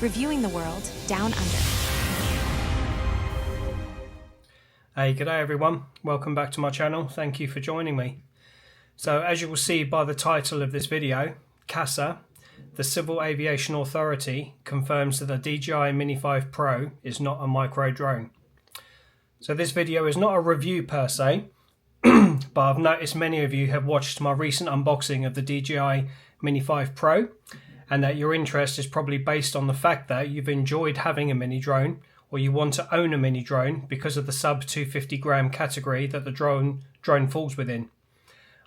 reviewing the world down under. Hey, g'day everyone. Welcome back to my channel. Thank you for joining me. So as you will see by the title of this video, CASA, the Civil Aviation Authority, confirms that the DJI Mini 5 Pro is not a micro drone. So this video is not a review per se, but I've noticed many of you have watched my recent unboxing of the DJI Mini 5 Pro, and that your interest is probably based on the fact that you've enjoyed having a mini drone, or you want to own a mini drone because of the sub 250 gram category that the drone falls within.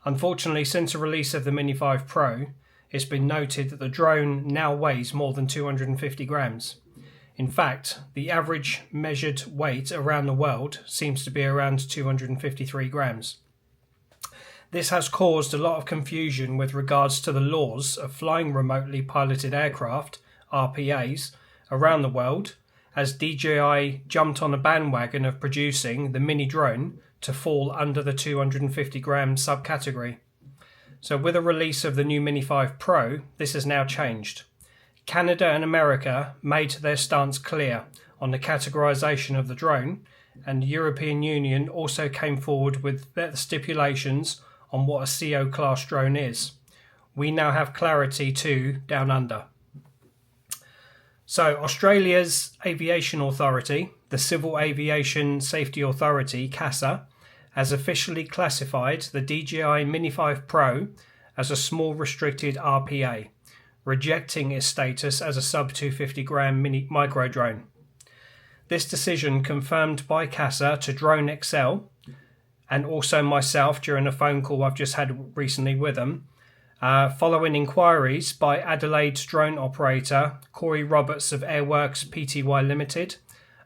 Unfortunately, since the release of the Mini 5 Pro, it's been noted that the drone now weighs more than 250 grams. In fact, the average measured weight around the world seems to be around 253 grams. This has caused a lot of confusion with regards to the laws of flying remotely piloted aircraft, RPAs, around the world, as DJI jumped on a bandwagon of producing the mini drone to fall under the 250 gram subcategory. So with the release of the new Mini 5 Pro, this has now changed. Canada and America made their stance clear on the categorization of the drone, and the European Union also came forward with their stipulations on what a CO class drone is. We now have clarity too down under. So Australia's Aviation Authority, the Civil Aviation Safety Authority, CASA, has officially classified the DJI Mini 5 Pro as a small restricted RPA, rejecting its status as a sub 250 gram micro drone. This decision, confirmed by CASA to Drone Excel and also myself during a phone call I've just had recently with them, following inquiries by Adelaide's drone operator Corey Roberts of Airworks Pty Limited,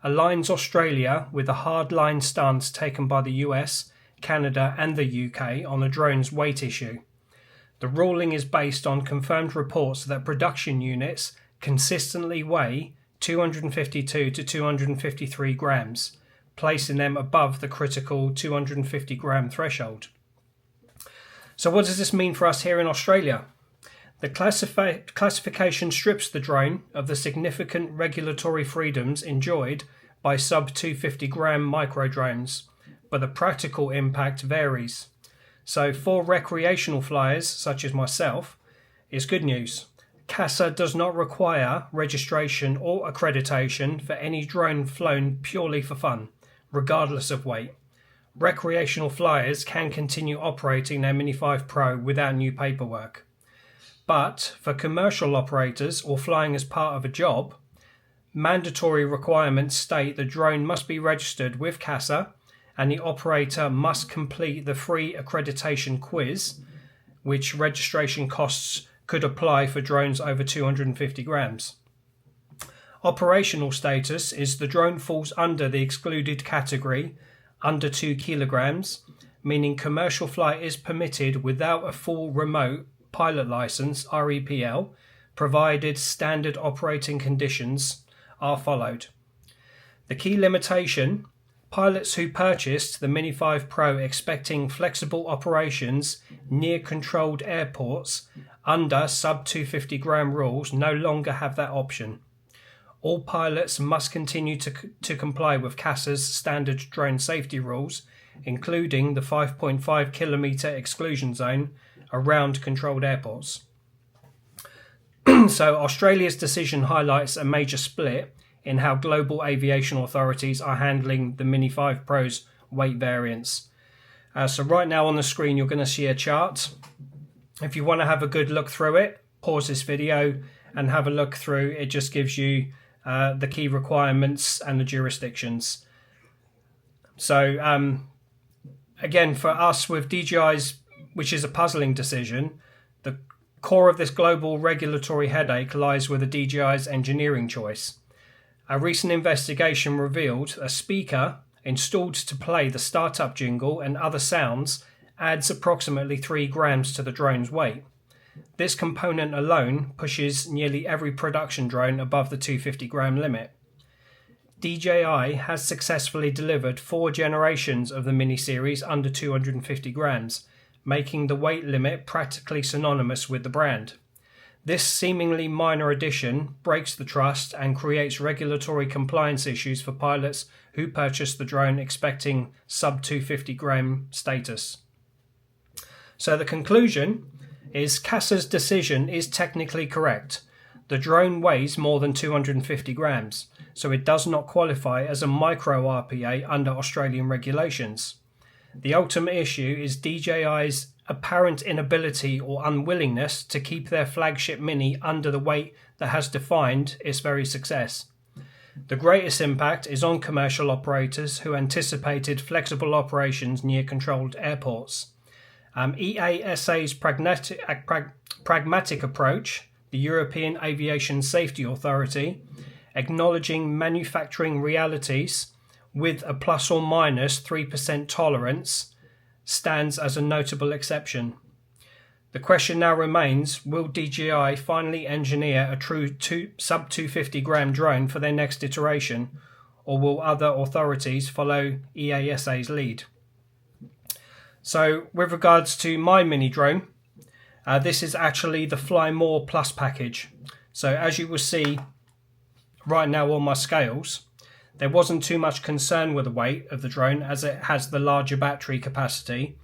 aligns Australia with the hardline stance taken by the US, Canada and the UK on the drone's weight issue. The ruling is based on confirmed reports that production units consistently weigh 252 to 253 grams, placing them above the critical 250 gram threshold. So what does this mean for us here in Australia? The classification strips the drone of the significant regulatory freedoms enjoyed by sub 250 gram micro drones, but the practical impact varies. So for recreational flyers such as myself, it's good news. CASA does not require registration or accreditation for any drone flown purely for fun, regardless of weight. Recreational flyers can continue operating their Mini 5 Pro without new paperwork. But for commercial operators or flying as part of a job, mandatory requirements state the drone must be registered with CASA, and the operator must complete the free accreditation quiz, which registration costs could apply for drones over 250 grams. Operational status is the drone falls under the excluded category under 2 kilograms, meaning commercial flight is permitted without a full remote pilot license, REPL, provided standard operating conditions are followed. The key limitation: pilots who purchased the Mini 5 Pro expecting flexible operations near controlled airports under sub 250 gram rules no longer have that option. All pilots must continue to comply with CASA's standard drone safety rules, including the 5.5 kilometre exclusion zone around controlled airports. So Australia's decision highlights a major split in how global aviation authorities are handling the Mini 5 Pro's weight variance. So right now on the screen you're going to see a chart. If you want to have a good look through it, pause this video and have a look through. It just gives you the key requirements and the jurisdictions. So again, for us with DJI's, which is a puzzling decision, the core of this global regulatory headache lies with the DJI's engineering choice. A recent investigation revealed a speaker installed to play the startup jingle and other sounds adds approximately 3 grams to the drone's weight. This component alone pushes nearly every production drone above the 250 gram limit. DJI has successfully delivered 4 generations of the Mini series under 250 grams, making the weight limit practically synonymous with the brand. This seemingly minor addition breaks the trust and creates regulatory compliance issues for pilots who purchase the drone expecting sub 250 gram status. So the conclusion is CASA's decision is technically correct. The drone weighs more than 250 grams, so it does not qualify as a micro RPA under Australian regulations. The ultimate issue is DJI's apparent inability or unwillingness to keep their flagship Mini under the weight that has defined its very success. The greatest impact is on commercial operators who anticipated flexible operations near controlled airports. EASA's pragmatic approach, the European Aviation Safety Authority, acknowledging manufacturing realities with a plus or minus 3% tolerance, stands as a notable exception. The question now remains, will DJI finally engineer a true sub 250 gram drone for their next iteration, or will other authorities follow EASA's lead? So with regards to my mini drone, this is actually the Fly More Plus package. So as you will see right now on my scales, there wasn't too much concern with the weight of the drone as it has the larger battery capacity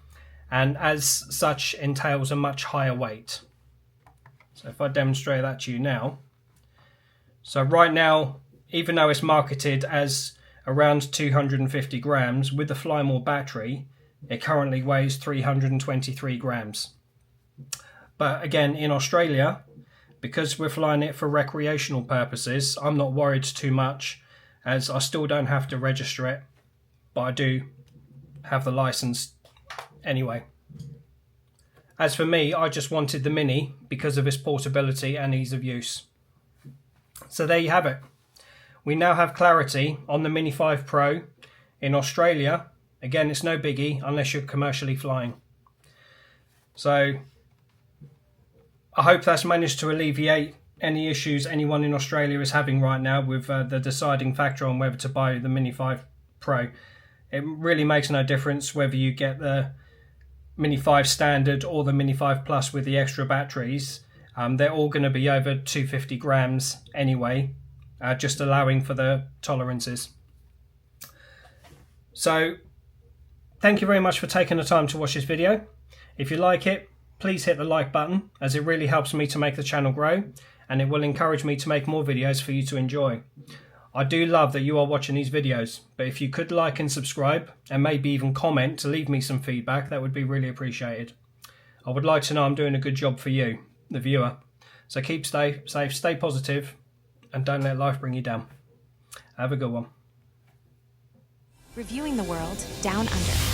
and as such entails a much higher weight. So if I demonstrate that to you now. So right now, even though it's marketed as around 250 grams with the Fly More battery, it currently weighs 323 grams. But again, in Australia, because we're flying it for recreational purposes, I'm not worried too much, as I still don't have to register it, but I do have the license anyway. As for me, I just wanted the Mini because of its portability and ease of use. So there you have it. We now have clarity on the Mini 5 Pro in Australia. Again, it's no biggie unless you're commercially flying. So I hope that's managed to alleviate any issues anyone in Australia is having right now with the deciding factor on whether to buy the Mini 5 Pro. It really makes no difference whether you get the Mini 5 Standard or the Mini 5 Plus with the extra batteries. They're all going to be over 250 grams anyway, just allowing for the tolerances. So thank you very much for taking the time to watch this video. If you like it, please hit the like button, as it really helps me to make the channel grow and it will encourage me to make more videos for you to enjoy. I do love that you are watching these videos, but if you could like and subscribe and maybe even comment to leave me some feedback, that would be really appreciated. I would like to know I'm doing a good job for you, the viewer. So keep safe, stay positive, and don't let life bring you down. Have a good one. Reviewing the world down under.